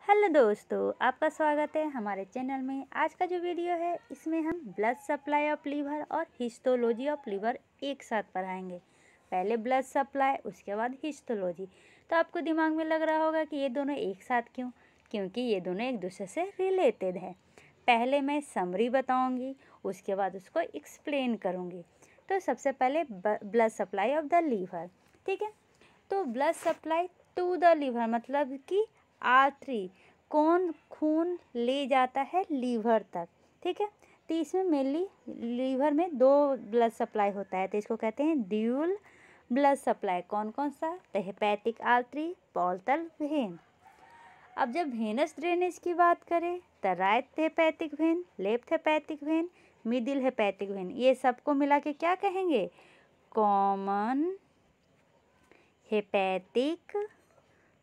Hello दोस्तों, आपका स्वागत है हमारे चैनल में। आज का जो वीडियो है इसमें हम ब्लड सप्लाई ऑफ लीवर और हिस्टोलॉजी ऑफ लीवर एक साथ पढ़ाएंगे। पहले ब्लड सप्लाई, उसके बाद हिस्टोलॉजी। तो आपको दिमाग में लग रहा होगा कि ये दोनों एक साथ क्यों? क्योंकि ये दोनों एक दूसरे से रिलेटेड है। पहले मैं समरी बताऊँगी, उसके बाद उसको एक्सप्लेन करूँगी। तो सबसे पहले blood supply of the liver, ठीक है। तो blood supply to the liver मतलब कि आर्टरी, कौन खून ले जाता है लीवर तक, ठीक है। तो इसमें मेनली लीवर में दो ब्लड सप्लाई होता है, तो इसको कहते हैं ड्यूल ब्लड सप्लाई। कौन कौन सा? तो हेपेटिक आर्टरी, पोर्टल वेन। अब जब वेनस ड्रेनेज की बात करें तो right hepatic when, left hepatic when, middle hepatic when, ये सबको मिला के क्या कहेंगे? Common hepatic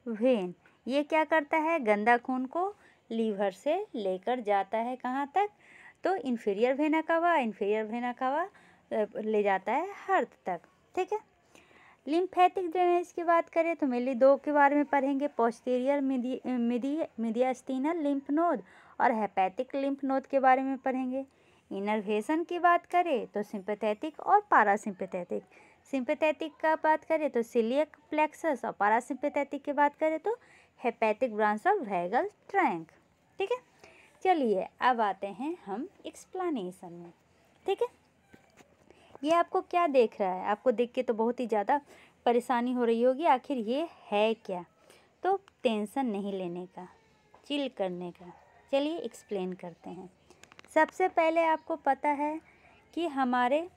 when. ये क्या करता है? गंदा खून को लीवर से लेकर जाता है कहाँ तक? तो inferior vena cava, inferior vena cava ले जाता है हार्ट तक, ठीक है। लिम्फेटिक ड्रेनेज की बात करें तो मेनली दो के बारे में पढ़ेंगे, पोस्टीरियर मीडियास्टिनल लिम्फ नोड और हेपेटिक लिम्फ नोड के बारे में पढ़ेंगे। इनर्वेशन की बात करें तो सिंपैथेटिक और पारासिम्पैथेटिक। सिंपैथेटिक का बात करें तो सिलियक प्लेक्सस और पारासिम्पैथेटिक की बात करें तो hepatic branch of vagal trunk, ठीक है। चलिए अब आते हैं हम एक्सप्लेनेशन में, ठीक है। ये आपको क्या देख रहा है? आपको देख के तो बहुत ही ज़्यादा परेशानी हो रही होगी, आखिर ये है क्या? तो टेंशन नहीं लेने का, चिल करने का। चलिए एक्सप्लेन करते हैं। सबसे पहले आपको पता है कि हमारे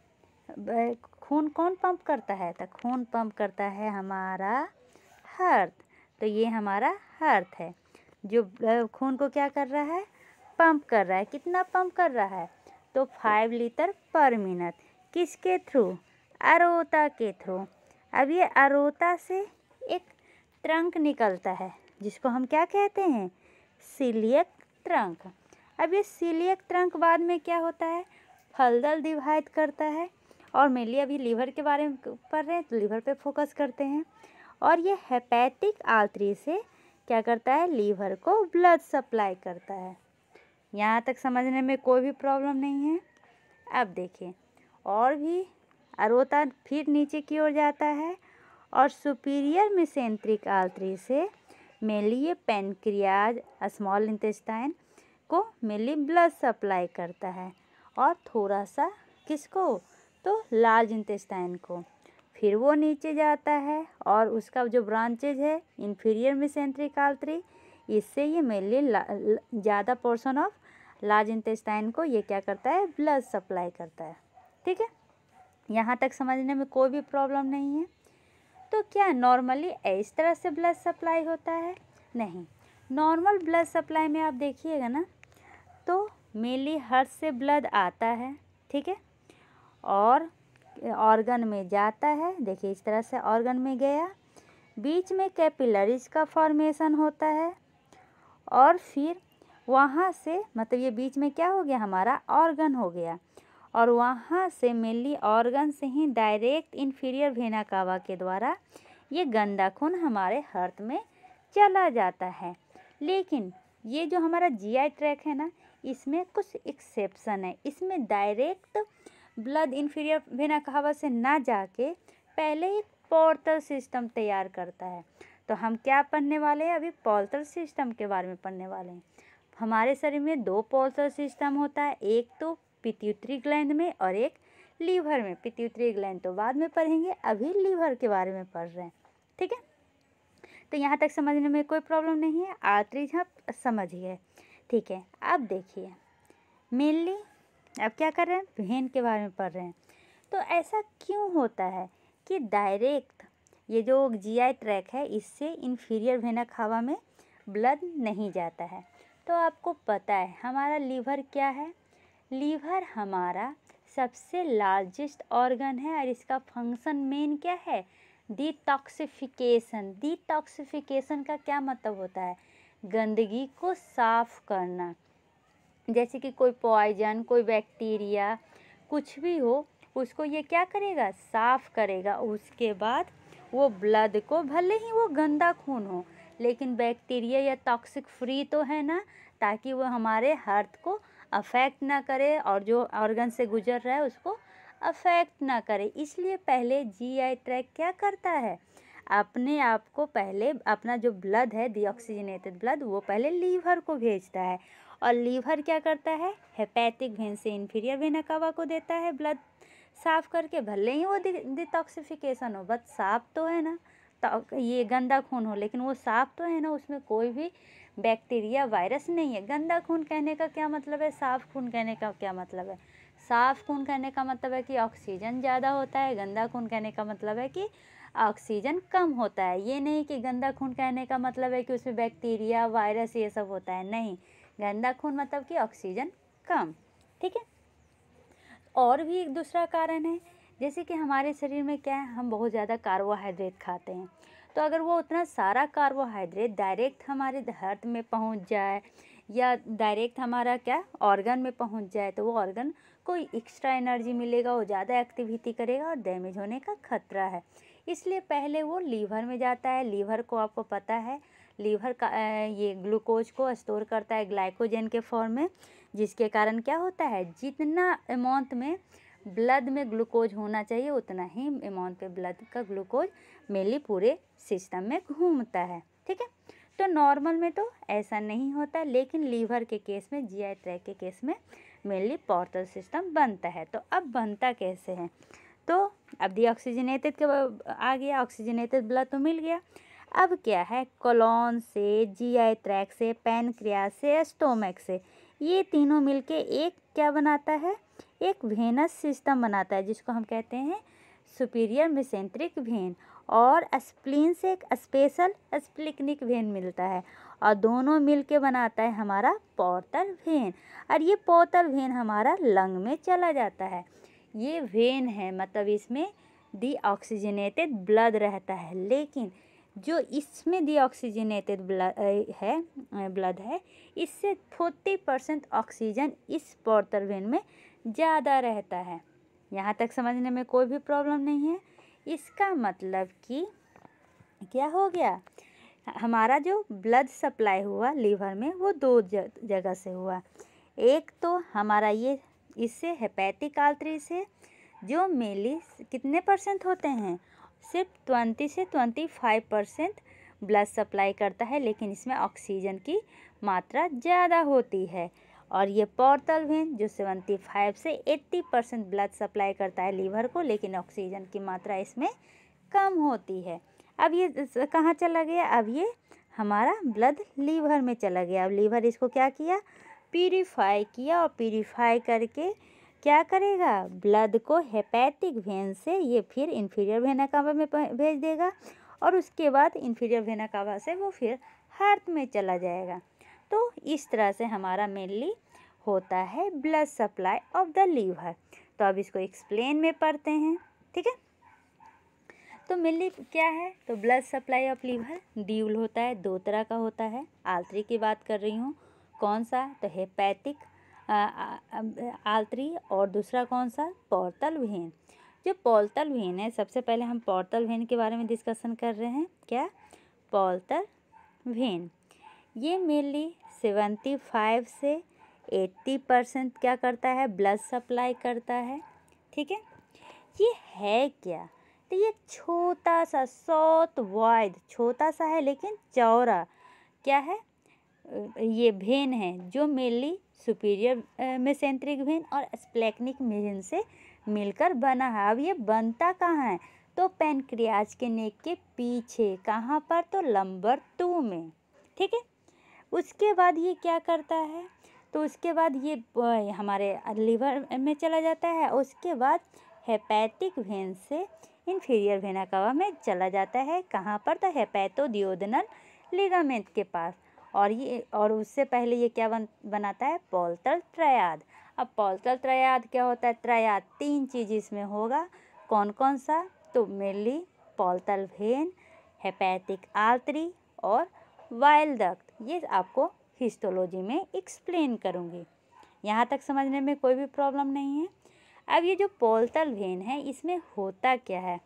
खून कौन पंप करता है? तो खून पंप करता है हमारा हार्ट। तो ये हमारा हार्ट है जो खून को क्या कर रहा है? पंप कर रहा है। कितना पंप कर रहा है? तो 5 लीटर पर मिनट। किसके थ्रू? अरोता के थ्रू। अब ये अरोता से एक ट्रंक निकलता है जिसको हम क्या कहते हैं? Celiac trunk. अब ये सीलियक ट्रंक बाद में क्या होता है? फलदल डिवाइड करता है। और मेनली अभी लीवर के बारे में पढ़ रहे हैं तो लीवर पे फोकस करते हैं। और ये हेपेटिक आर्टरी से क्या करता है? लीवर को ब्लड सप्लाई करता है। यहाँ तक समझने में कोई भी प्रॉब्लम नहीं है। अब देखिए, और भी अरोता फिर नीचे की ओर जाता है और सुपीरियर मेसेंट्रिक आर्टरी से मेनली ये पैनक्रियाज, स्मॉल इंटेस्टाइन को मेनली ब्लड सप्लाई करता है। और थोड़ा सा किसको? तो लार्ज इंटेस्टाइन को। फिर वो नीचे जाता है और उसका जो ब्रांचेज है इन्फीरियर मेसेंट्रिक आर्टरी, इससे ये मेनली ज़्यादा पोर्शन ऑफ लार्ज इंटेस्टाइन को ये क्या करता है? ब्लड सप्लाई करता है, ठीक है। यहाँ तक समझने में कोई भी प्रॉब्लम नहीं है। तो क्या नॉर्मली इस तरह से ब्लड सप्लाई होता है? नहीं। नॉर्मल ब्लड सप्लाई में आप देखिएगा ना, तो मेनली हार्ट से ब्लड आता है, ठीक है, और ऑर्गन में जाता है। देखिए इस तरह से ऑर्गन में गया, बीच में कैपिलरीज का फॉर्मेशन होता है और फिर वहाँ से मतलब ये बीच में क्या हो गया? हमारा ऑर्गन हो गया। और वहाँ से मेनली ऑर्गन से ही डायरेक्ट इन्फीरियर वेना कावा के द्वारा ये गंदा खून हमारे हार्ट में चला जाता है। लेकिन ये जो हमारा जीआई ट्रैक है ना, इसमें कुछ एक्सेप्शन है। इसमें direct blood inferior vena cava से ना जाके पहले एक पोर्टल सिस्टम तैयार करता है। तो हम क्या पढ़ने वाले हैं? अभी पोर्टल सिस्टम के बारे में पढ़ने वाले हैं। हमारे शरीर में दो पोर्टल सिस्टम होता है, एक तो पिट्यूटरी ग्लैंड में और एक लीवर में। पिट्यूटरी ग्लैंड तो बाद में पढ़ेंगे, अभी लीवर के बारे में पढ़ रहे हैं, ठीक है। तो यहाँ तक समझने में कोई प्रॉब्लम नहीं है। आर्टरीज आप समझिए, ठीक है। अब देखिए मेनली अब क्या कर रहे हैं? वेन के बारे में पढ़ रहे हैं। तो ऐसा क्यों होता है कि डायरेक्ट ये जो जीआई ट्रैक है इससे इन्फीरियर वेना कावा में ब्लड नहीं जाता है? तो आपको पता है हमारा लीवर क्या है? लीवर हमारा सबसे लार्जेस्ट ऑर्गन है और इसका फंक्शन मेन क्या है? डिटॉक्सिफिकेशन। डिटॉक्सिफिकेशन का क्या मतलब होता है? गंदगी को साफ करना। जैसे कि कोई पॉइजन, कोई बैक्टीरिया, कुछ भी हो, उसको ये क्या करेगा? साफ करेगा। उसके बाद वो ब्लड को, भले ही वो गंदा खून हो लेकिन बैक्टीरिया या टॉक्सिक फ्री तो है ना, ताकि वो हमारे हार्ट को अफेक्ट ना करे और जो ऑर्गन से गुजर रहा है उसको अफेक्ट ना करे। इसलिए पहले जीआई ट्रैक्ट क्या करता है, अपने आप को पहले अपना जो ब्लड है डीऑक्सीजनेटेड ब्लड वो पहले लीवर को भेजता है, और लीवर क्या करता है, हेपेटिक वेन से इंफीरियर वेना कावा को देता है ब्लड साफ़ करके। भले ही वो डिटॉक्सिफिकेशन हो, बट साफ तो है ना, तो ये गंदा खून हो लेकिन वो साफ तो है ना, उसमें कोई भी बैक्टीरिया वायरस नहीं है। गंदा खून कहने का क्या मतलब है, साफ़ खून कहने का क्या मतलब है? साफ़ खून कहने का मतलब है कि ऑक्सीजन ज़्यादा होता है, गंदा खून कहने का मतलब है कि ऑक्सीजन कम होता है। ये नहीं कि गंदा खून कहने का मतलब है कि उसमें बैक्टीरिया वायरस ये सब होता है, नहीं। गंदा खून मतलब कि ऑक्सीजन कम, ठीक है। और भी एक दूसरा कारण है, जैसे कि हमारे शरीर में क्या है, हम बहुत ज़्यादा कार्बोहाइड्रेट खाते हैं, तो अगर वो उतना सारा कार्बोहाइड्रेट डायरेक्ट हमारे हार्ट में पहुंच जाए या डायरेक्ट हमारा क्या ऑर्गन में पहुंच जाए, तो वो ऑर्गन को एक्स्ट्रा एनर्जी मिलेगा, वो ज़्यादा एक्टिविटी करेगा और डैमेज होने का खतरा है। इसलिए पहले वो लीवर में जाता है। लीवर को आपको पता है, लीवर का ये ग्लूकोज को स्टोर करता है ग्लाइकोजन के फॉर्म में, जिसके कारण क्या होता है, जितना अमाउंट में ब्लड में ग्लूकोज होना चाहिए उतना ही अमाउंट पे ब्लड का ग्लूकोज मेनली पूरे सिस्टम में घूमता है, ठीक है। तो नॉर्मल में तो ऐसा नहीं होता, लेकिन लीवर के केस में, जीआई ट्रैक्ट के केस में मेनली पोर्टल सिस्टम बनता है। तो अब बनता कैसे है, तो अब डीऑक्सीजनेटेड के आ गया, ऑक्सीजनेटेड ब्लड तो मिल गया। अब क्या है, कोलोन से, जीआई ट्रैक्ट से, पैनक्रियास से, स्टोमक से, ये तीनों मिलके एक क्या बनाता है, एक वेनस सिस्टम बनाता है, जिसको हम कहते हैं सुपीरियर मेसेंट्रिक वेन। और स्प्लीन से एक स्पेशल स्प्लिकनिक वेन मिलता है, और दोनों मिलके बनाता है हमारा पोर्टल वेन। और ये पोर्टल वेन हमारा लंग में चला जाता है। ये वेन है, मतलब इसमें डीऑक्सीजनेटेड ब्लड रहता है, लेकिन जो इसमें डीऑक्सीजनेटेड ब्लड है, इससे 40% ऑक्सीजन इस पोर्टल वेन में ज़्यादा रहता है। यहाँ तक समझने में कोई भी प्रॉब्लम नहीं है। इसका मतलब कि क्या हो गया, हमारा जो ब्लड सप्लाई हुआ लीवर में वो दो जगह से हुआ। एक तो हमारा ये इससे हेपेटिक आर्टरी से, जो मेनली कितने परसेंट होते हैं, सिर्फ 20 से 25% ब्लड सप्लाई करता है, लेकिन इसमें ऑक्सीजन की मात्रा ज़्यादा होती है। और ये पोर्टल वेन जो 75 से 80% ब्लड सप्लाई करता है लीवर को, लेकिन ऑक्सीजन की मात्रा इसमें कम होती है। अब ये कहाँ चला गया, अब ये हमारा ब्लड लीवर में चला गया। अब लीवर इसको क्या किया, प्यूरिफाई किया, और प्यूरिफाई करके क्या करेगा, ब्लड को हेपेटिक वेन से ये फिर इंफीरियर वेना कावा में भेज देगा, और उसके बाद इंफीरियर वेना कावा से वो फिर हार्ट में चला जाएगा। तो इस तरह से हमारा मेनली होता है blood supply of the liver. तो अब इसको एक्सप्लेन में पढ़ते हैं, ठीक है। तो मेनली क्या है, तो blood supply of liver dual होता है, दो तरह का होता है। आर्टरी की बात कर रही हूँ, कौन सा, तो हेपेटिक आर्टरी, और दूसरा कौन सा, पोर्टल वेन। जो पोर्टल वेन है, सबसे पहले हम पोर्टल वेन के बारे में डिस्कशन कर रहे हैं। क्या, पोर्टल वेन ये मेनली 75 से 80% क्या करता है, ब्लड सप्लाई करता है, ठीक है। ये है क्या, तो ये छोटा सा शॉर्ट वाइड, छोटा सा है लेकिन चौड़ा क्या है, ये वेन है, जो मेनली सुपीरियर मेसेंट्रिक वेन और स्प्लेक्निक वेन से मिलकर बना है। अब ये बनता कहाँ है, तो पैनक्रियाज के नेक के पीछे, कहाँ पर, तो लंबर 2 में, ठीक है। उसके बाद ये क्या करता है, तो उसके बाद ये हमारे लिवर में चला जाता है। उसके बाद हेपेटिक वेन से इंफीरियर वेना कावा में चला जाता है, कहाँ पर, तो हेपेटोडियोडनल लिगामेंट के पास। और उससे पहले ये क्या बनाता है, पोर्टल ट्रायड। अब पोर्टल ट्रायड क्या होता है, ट्रायड 3 चीज़ इसमें होगा, कौन कौन सा, तो mainly portal vein, hepatic artery और वाइल डक्ट। ये आपको हिस्टोलॉजी में एक्सप्लेन करूँगी। यहाँ तक समझने में कोई भी प्रॉब्लम नहीं है। अब ये जो पोर्टल वेन है, इसमें होता क्या है,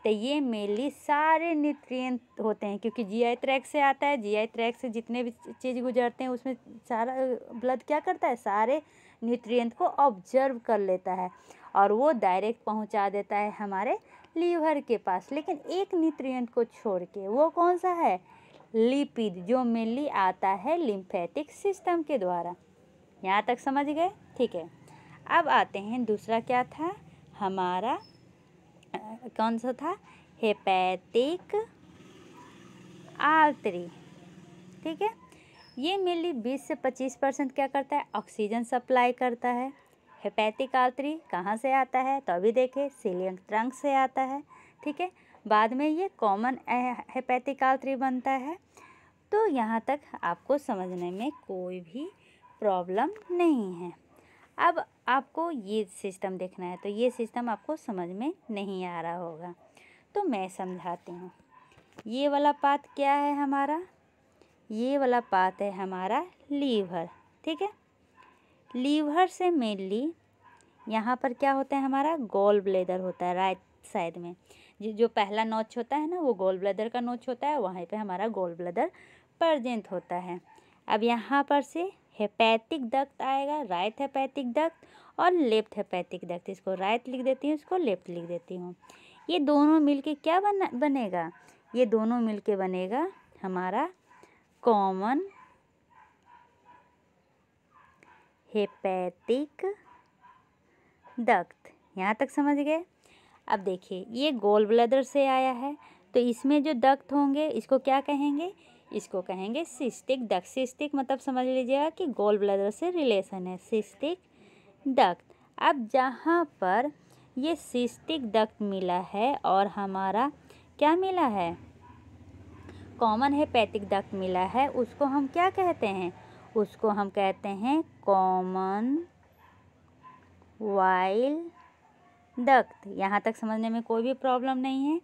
तो ये मेनली सारे न्यूट्रिएंट होते हैं, क्योंकि जीआई ट्रैक्ट से आता है। जीआई ट्रैक्ट से जितने भी चीज़ गुजरते हैं उसमें सारा ब्लड क्या करता है, सारे न्यूट्रिएंट को ऑब्जर्व कर लेता है और वो डायरेक्ट पहुंचा देता है हमारे लीवर के पास। लेकिन एक न्यूट्रिएंट को छोड़ के, वो कौन सा है, लिपिड, जो मेनली आता है लिम्फेटिक सिस्टम के द्वारा। यहाँ तक समझ गए? ठीक है। अब आते हैं दूसरा क्या था हमारा, कौन सा था, हेपेटिक आर्टरी। ठीक है, ये मेनली 20 से 25% क्या करता है, ऑक्सीजन सप्लाई करता है। हेपेटिक आर्टरी कहाँ से आता है, तो अभी देखें सिलियक ट्रंक से आता है। ठीक है, बाद में ये कॉमन हेपेटिक आर्टरी बनता है। तो यहाँ तक आपको समझने में कोई भी प्रॉब्लम नहीं है। अब आपको ये सिस्टम देखना है, तो ये सिस्टम आपको समझ में नहीं आ रहा होगा, तो मैं समझाती हूँ। ये वाला पार्ट क्या है हमारा, ये वाला पार्ट है हमारा लीवर। ठीक है, लीवर से मेनली यहाँ पर क्या होता है, हमारा गॉल ब्लैडर होता है राइट साइड में। जो पहला नोच होता है ना, वो गॉल ब्लैडर का नोच होता है, वहीं पे हमारा गॉल ब्लैडर प्रेजेंट होता है। अब यहाँ पर से हेपेटिक डक्ट आएगा, राइट हेपेटिक डक्ट और लेफ्ट हेपेटिक डक्ट। इसको राइट लिख देती हूँ, इसको लेफ्ट लिख देती हूँ। ये दोनों मिलके क्या बनेगा, ये दोनों मिलके बनेगा हमारा कॉमन हेपेटिक डक्ट। यहाँ तक समझ गए? अब देखिए, ये गॉल ब्लैडर से आया है, तो इसमें जो डक्ट होंगे इसको क्या कहेंगे, इसको कहेंगे सिस्टिक डक्ट। सिस्टिक मतलब समझ लीजिएगा कि गॉल ब्लैडर से रिलेशन है, सिस्टिक डक्ट। अब जहाँ पर ये सिस्टिक डक्ट मिला है और हमारा क्या मिला है, कॉमन हेपेटिक डक्ट मिला है, उसको हम क्या कहते हैं, उसको हम कहते हैं कॉमन वाइल डक्ट। यहाँ तक समझने में कोई भी प्रॉब्लम नहीं है।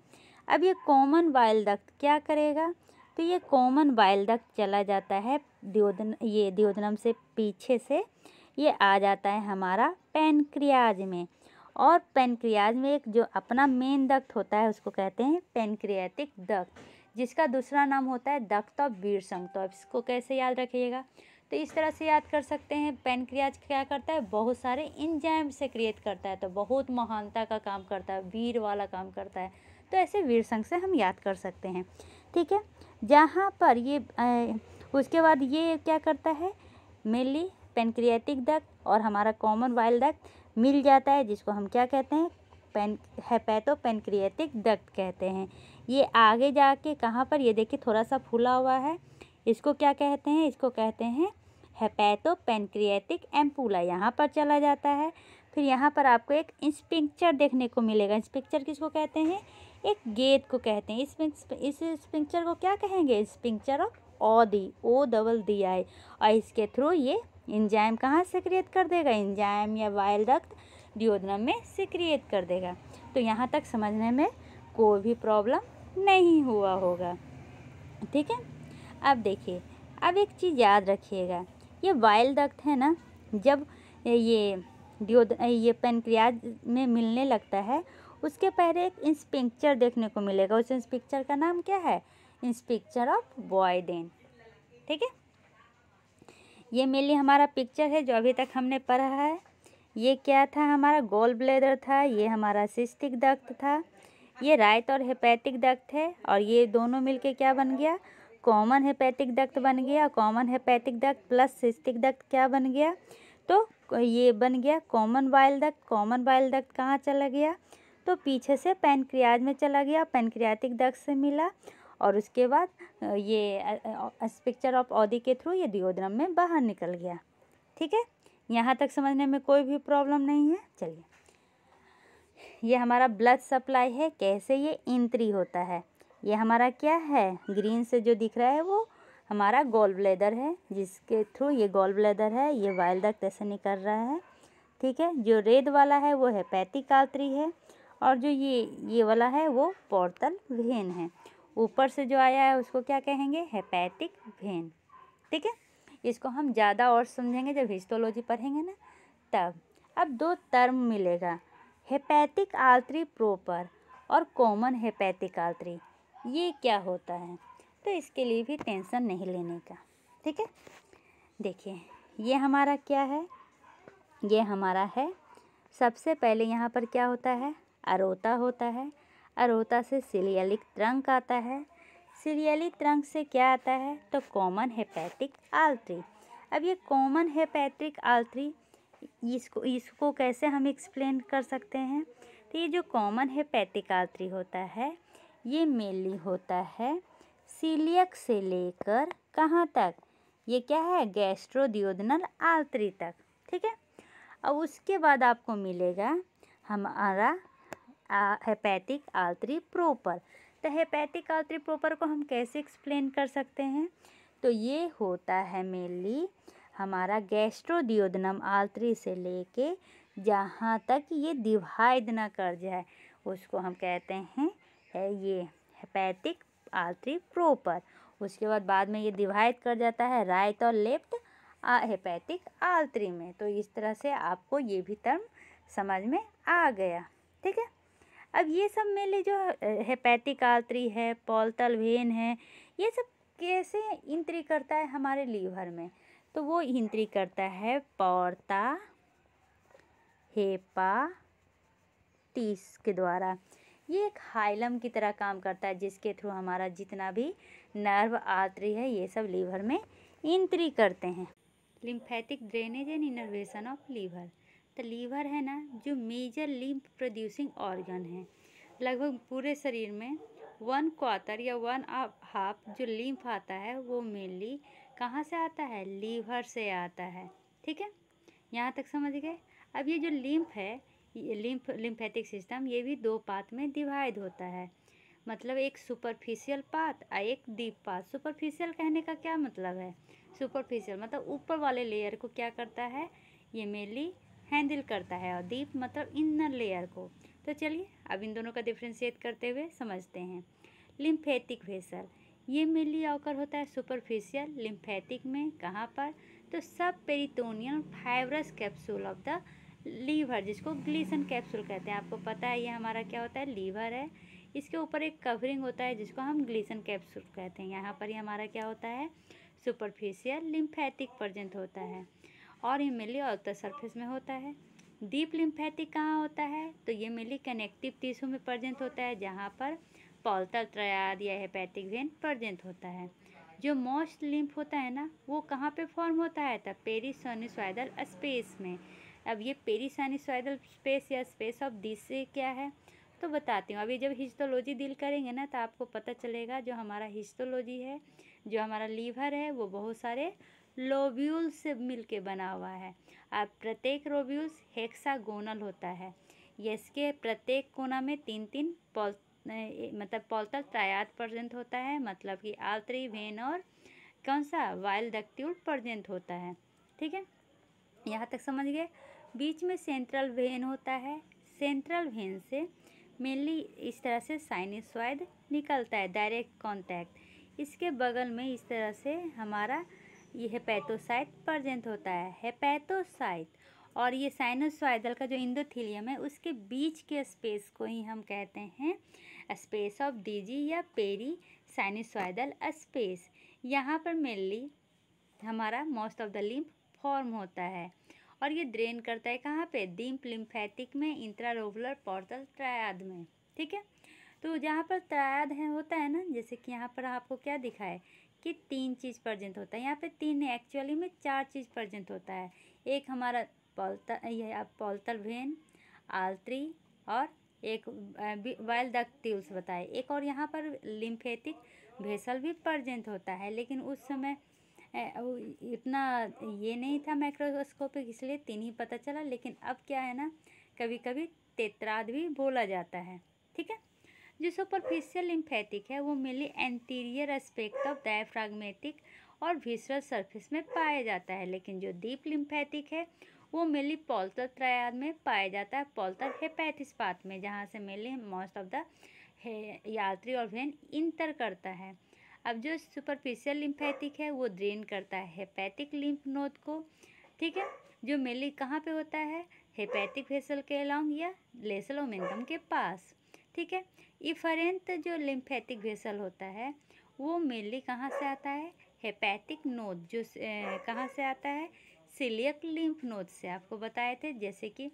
अब ये कॉमन वाइल डक्ट क्या करेगा, तो ये कॉमन वाइल डक्ट चला जाता है डिओडनम से पीछे से ये आ जाता है हमारा पैनक्रियाज में, और पैनक्रियाज में एक जो अपना मेन डक्ट होता है उसको कहते हैं पैनक्रियाटिक डक्ट, जिसका दूसरा नाम होता है डक्ट ऑफ विल्सन। तो अब इसको कैसे याद रखिएगा, तो इस तरह से याद कर सकते हैं। पैनक्रियाज क्या करता है, बहुत सारे एंजाइम से क्रिएट करता है, तो बहुत महानता का काम करता है, वीर वाला काम करता है। तो ऐसे वीर संघ से हम याद कर सकते हैं। ठीक है, जहाँ पर ये उसके बाद ये क्या करता है, मेनली पैनक्रियाटिक डक्ट और हमारा कॉमन वाइल डक्ट मिल जाता है, जिसको हम क्या कहते हैं, हेपेटो पैनक्रियाटिक डक्ट कहते हैं। ये आगे जाके कहाँ पर, ये देखिए थोड़ा सा फूला हुआ है, इसको क्या कहते हैं, इसको कहते हैं हेपेटो पैनक्रियाटिक एम्पूला। यहाँ पर चला जाता है। फिर यहाँ पर आपको एक स्फिंक्टर देखने को मिलेगा। स्फिंक्टर किसको कहते हैं, एक गेट को कहते हैं। इस स्फिंक्टर को क्या कहेंगे, स्फिंक्टर ऑफ ऑडी, ODI। और इसके थ्रू ये एंजाइम कहाँ सिक्रिएट कर देगा, एंजाइम या वाइल डक्ट डिओडनम में सिक्रिएट कर देगा। तो यहाँ तक समझने में कोई भी प्रॉब्लम नहीं हुआ होगा। ठीक है, अब देखिए, अब एक चीज़ याद रखिएगा, ये वाइल डक्ट है ना, जब ये पैनक्रियाज में मिलने लगता है, उसके पहले एक स्फिंक्टर देखने को मिलेगा। उस स्फिंक्टर का नाम क्या है, स्फिंक्टर ऑफ बॉयडेन। ठीक है, ये मेनली हमारा पिक्चर है जो अभी तक हमने पढ़ा है। ये क्या था, हमारा गॉल ब्लैडर था, ये हमारा सिस्टिक डक्ट था, ये राइट और हेपेटिक डक्ट है, और ये दोनों मिलके क्या बन गया, कॉमन हेपेटिक डक्ट बन गया। Common hepatic duct plus cystic duct क्या बन गया, तो ये बन गया common while duct. Common while duct कहाँ चला गया, तो पीछे से पैनक्रियाज में चला गया, पैनक्रियाटिक डक्ट से मिला, और उसके बाद ये स्फिंक्टर ऑफ ऑडी के थ्रू ये डिओडनम में बाहर निकल गया। ठीक है, यहाँ तक समझने में कोई भी प्रॉब्लम नहीं है। चलिए, ये हमारा ब्लड सप्लाई है, कैसे ये एंट्री होता है। ये हमारा क्या है, ग्रीन से जो दिख रहा है वो हमारा गॉल ब्लैडर है, जिसके थ्रू ये गॉल ब्लैडर है, ये वाइल डक्ट ऐसे निकल रहा है। ठीक है, जो रेड वाला है वो हेपेटिक आर्टरी है, और जो ये वाला है वो पोर्टल वेन है। ऊपर से जो आया है उसको क्या कहेंगे, हेपेटिक वेन। ठीक है, इसको हम ज़्यादा और समझेंगे जब हिस्टोलॉजी पढ़ेंगे ना तब। अब दो टर्म मिलेगा, हेपेटिक आर्टरी प्रॉपर और कॉमन हेपेटिक आर्टरी, ये क्या होता है? तो इसके लिए भी टेंशन नहीं लेने का, ठीक है। देखिए ये हमारा क्या है, ये हमारा है, सबसे पहले यहाँ पर क्या होता है, अरोता होता है। अरोता से सिलियलिक ट्रंक आता है। सिलियलिक ट्रंक से क्या आता है, तो कॉमन हेपेटिक आर्टरी। अब ये कॉमन हेपेटिक आर्टरी, इसको कैसे हम एक्सप्लेन कर सकते हैं? तो ये जो कॉमन हेपेटिक आर्टरी होता है, ये मेनली होता है सीलियक से लेकर कहाँ तक, ये क्या है, गैस्ट्रोड्यूोडेनल आर्टरी तक, ठीक है। अब उसके बाद आपको मिलेगा हमारा हेपेटिक आर्टरी प्रॉपर। तो हेपेटिक आर्टरी प्रॉपर को हम कैसे एक्सप्लेन कर सकते हैं? तो ये होता है मेनली हमारा गैस्ट्रोड्यूोडेनम आर्टरी से लेके जहाँ तक ये डिवाइड ना कर जाए, उसको हम कहते हैं ये हेपेटिक आर्टरी प्रॉपर। उसके बाद में ये डिवाइड कर जाता है राइट और लेफ्ट हेपेटिक आर्टरी में। तो इस तरह से आपको ये भी टर्म समझ में आ गया, ठीक है। अब ये सब मेनली जो हेपेटिक आर्टरी है, पोर्टल वेन है, ये सब कैसे एंट्री करता है हमारे लीवर में? तो वो एंट्री करता है पोर्टा हेपाटिस के द्वारा। ये एक हाइलम की तरह काम करता है, जिसके थ्रू हमारा जितना भी नर्व आर्टरी है ये सब लीवर में एंट्री करते हैं। Lymphatic drainage and innervation of liver. तो लीवर है ना, जो मेजर लिम्फ प्रोड्यूसिंग ऑर्गन है। लगभग पूरे शरीर में 1/4 या 1/2 जो लिम्फ आता है वो मेनली कहाँ से आता है, लीवर से आता है, ठीक है। यहाँ तक समझ गए। अब ये जो लिम्फ है, ये लिम्फेटिक सिस्टम, ये भी 2 पार्ट में डिवाइड होता है। मतलब एक सुपरफिशियल पार्ट और एक डीप पार्ट। सुपरफिशियल कहने का क्या मतलब है? सुपरफिशियल मतलब ऊपर वाले लेयर को क्या करता है, ये मेनली हैंडल करता है, और डीप मतलब इनर लेयर को। तो चलिए अब इन दोनों का डिफ्रेंशिएट करते हुए समझते हैं। लिम्फेटिक वेसल, ये मेनली ऑकर होता है सुपरफिशियल लिम्फेटिक में, कहाँ पर, तो subperitoneal fibrous capsule of the liver, जिसको ग्लीसन कैप्सूल कहते हैं। आपको पता है ये हमारा क्या होता है, लीवर है, इसके ऊपर एक कवरिंग होता है जिसको हम ग्लीसन कैप्सूल कहते हैं। यहाँ पर ही हमारा क्या होता है, सुपरफिशियल लिम्फेटिक प्रेजेंट होता है, और ये मेनली आउटर सरफेस में होता है। डीप लिम्फेटिक कहाँ होता है, तो ये मेनली कनेक्टिव टिश्यू में प्रेजेंट होता है, जहाँ पर पोर्टल ट्रायड या हेपेटिक वेन प्रेजेंट होता है। जो मोस्ट लिम्फ होता है ना, वो कहाँ पे फॉर्म होता है, तब पेरिसाइनोसॉइडल स्पेस में। अब ये पेरिसाइनोसॉइडल स्पेस या स्पेस ऑफ दिस से क्या है, तो बताती हूँ। अभी जब हिस्टोलॉजी डील करेंगे ना, तो आपको पता चलेगा जो हमारा हिस्टोलॉजी है, जो हमारा लीवर है, वो बहुत सारे लोब्यूल से मिलके बना हुआ है। अब प्रत्येक लोब्यूल्स हेक्सागोनल होता है। इसके प्रत्येक कोना में 3-3 मतलब पोर्टल ट्रायड प्रेजेंट होता है, मतलब कि आर्टरी, वेन और कौन सा, वाइल डक्ट्यूल प्रेजेंट होता है, ठीक है। यहाँ तक समझ गए। बीच में सेंट्रल वेन होता है। सेंट्रल वेन से मेनली इस तरह से साइनसॉइड निकलता है, डायरेक्ट कांटेक्ट। इसके बगल में इस तरह से हमारा ये हेपेटोसाइट प्रेजेंट होता है, हेपेटोसाइट। और ये साइनोसॉइडल का जो इंडोथीलियम है, उसके बीच के स्पेस को ही हम कहते हैं स्पेस ऑफ डीजी या पेरी साइनोसॉइडल स्पेस। यहाँ पर मेनली हमारा most of the lymph form होता है, और ये ड्रेन करता है कहाँ पे, डीप लिम्फेटिक में, इंट्रालोबुलर पोर्टल ट्रायड में, ठीक है। तो जहाँ पर ट्रायड है होता है ना, जैसे कि यहाँ पर आपको क्या दिखा है कि 3 चीज़ प्रेजेंट होता है, यहाँ पे 3 है, एक्चुअली में 4 चीज़ प्रेजेंट होता है। एक हमारा पोर्टल वेन, आर्टरी, और एक वाइल डक्ट्यूल्स बताए, एक और यहाँ पर लिम्फेटिक वेसल भी प्रेजेंट होता है। लेकिन उस समय इतना ये नहीं था माइक्रोस्कोपिक, इसलिए 3 ही पता चला। लेकिन अब क्या है ना, कभी कभी टेट्राड भी बोला जाता है, ठीक है। जो सुपरफिशियल लिम्फेटिक है वो मेनली एंटीरियर एस्पेक्ट ऑफ डायफ्राग्मेटिक और विसरल सरफेस में पाया जाता है। लेकिन जो डीप लिम्फेटिक है वो मेनली पोर्टल ट्रायड में पाया जाता है, पोर्टल हेपेटिस पार्ट में, जहाँ से mainly most of the artery और वेन इंटर करता है। अब जो सुपरफिशियल लिम्फेटिक है वो ड्रेन करता है हेपेटिक लिम्फ नोड को, ठीक है, जो मेनली कहाँ पे होता है, हेपेटिक वेसल के अलॉन्ग या लेसल ओमेंटम के पास, ठीक है। इफरेंट जो लिम्फेटिक वेसल होता है वो मेनली कहाँ से आता है, हेपेटिक नोड, जो कहाँ से आता है, सीलियक लिम्फ नोड से। आपको बताए थे जैसे कि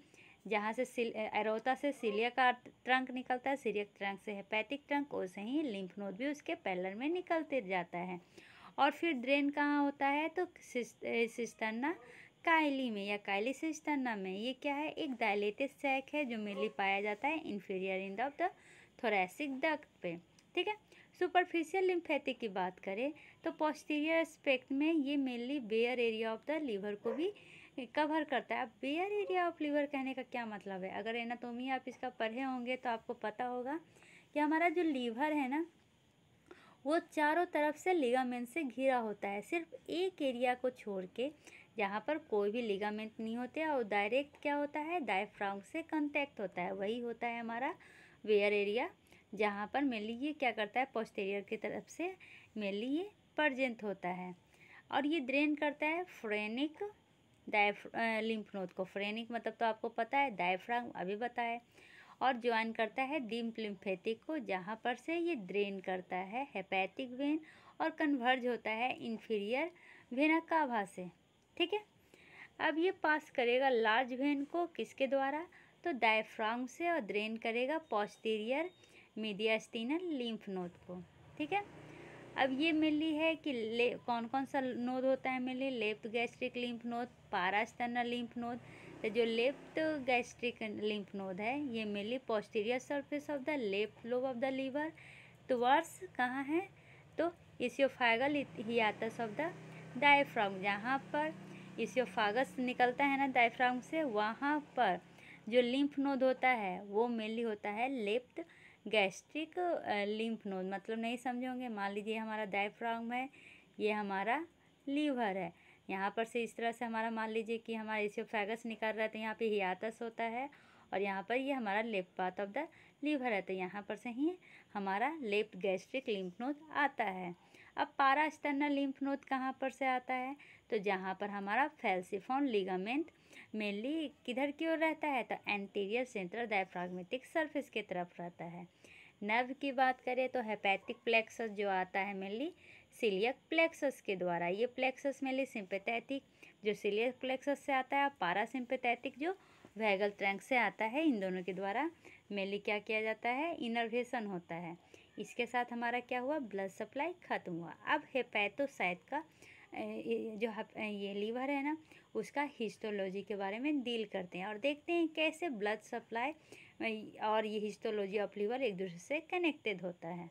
जहाँ से एरोटा से सीलिया का ट्रंक निकलता है, सीलियक ट्रंक से हेपेटिक ट्रंक, वैसे ही लिम्फ नोड भी उसके पैरेलल में निकलते जाता है। और फिर ड्रेन कहाँ होता है, तो सिस्टर्ना काइली में या काइली सिस्टर्ना में। ये क्या है, एक डायलेटेड सैक है जो मेनली पाया जाता है inferior end of the thoracic duct पे। ठीक है। सुपरफिशियल लिम्फेटिक की बात करें तो पोस्टीरियर एस्पेक्ट में ये mainly bare area of the liver को भी कवर करता है। अब बेयर एरिया ऑफ लीवर कहने का क्या मतलब है, अगर एनाटोमी आप इसका पढ़े होंगे तो आपको पता होगा कि हमारा जो लीवर है ना वो चारों तरफ से लिगामेंट से घिरा होता है, सिर्फ एक एरिया को छोड़ के जहाँ पर कोई भी लिगामेंट नहीं होते और डायरेक्ट क्या होता है, डायफ्राम से कांटेक्ट होता है, वही होता है हमारा वेयर एरिया, जहाँ पर मेनली ये क्या करता है, पोस्टीरियर की तरफ से मेनली ये प्रेजेंट होता है। और ये ड्रेन करता है फ्रेनिक लिम्फ नोड को। फ्रेनिक मतलब तो आपको पता है, डायफ्राम अभी बताया। और ज्वाइन करता है डीप लिम्फेटिक को, जहाँ पर से ये ड्रेन करता है हेपेटिक वेन और कन्वर्ज होता है इंफीरियर वेना कावा से। ठीक है। अब ये पास करेगा लार्ज वेन को किसके द्वारा, तो डायफ्राम से, और ड्रेन करेगा पोस्टीरियर मीडियास्टिनल लिम्फ नोड को। ठीक है। अब ये मेनली है कि कौन कौन सा नोड होता है, mainly left gastric lymph node, parasternal lymph node. तो जो लेफ्ट गैस्ट्रिक लिम्फ नोड है ये mainly posterior surface of the left lobe of the liver towards कहाँ है, तो oesophageal hiatus of the diaphragm, जहाँ पर इसियोफागस निकलता है ना डायफ्राम से, वहाँ पर जो लिम्फ नोड होता है वो मेनली होता है लेफ्ट गैस्ट्रिक लिम्फ नोड। मतलब नहीं समझोगे, मान लीजिए हमारा डायफ्राम है, ये हमारा लीवर है, यहाँ पर से इस तरह से हमारा मान लीजिए कि हमारा इसियोफेगस निकल रहा है, तो यहाँ पे हियाटस होता है, और यहाँ पर ये हमारा left part of the liver है, तो यहाँ पर से ही हमारा लेफ्ट गैस्ट्रिक लिम्फ नोड आता है। अब पारास्टर्नल लिम्फ नोड कहाँ पर से आता है, तो जहाँ पर हमारा फैल्सिफॉर्म लिगामेंट मेनली किधर की ओर रहता है, तो एंटीरियर सेंट्रल डायफ्राग्मेटिक सरफेस की तरफ रहता है। नर्व की बात करें तो हेपेटिक प्लेक्सस जो आता है मेनली सीलियक प्लेक्सस के द्वारा। ये प्लेक्सस मेनली सिंपैथेटिक जो सीलियक प्लेक्सस से आता है, पारासिम्पैथेटिक जो वैगल ट्रंक से आता है, इन दोनों के द्वारा मेनली क्या किया जाता है, इनर्वेशन होता है। इसके साथ हमारा क्या हुआ, ब्लड सप्लाई खत्म हुआ। अब हेपेटोसाइट का जो ये लीवर है ना उसका हिस्टोलॉजी के बारे में डील करते हैं और देखते हैं कैसे ब्लड सप्लाई और ये हिस्टोलॉजी ऑफ लीवर एक दूसरे से कनेक्टेड होता है।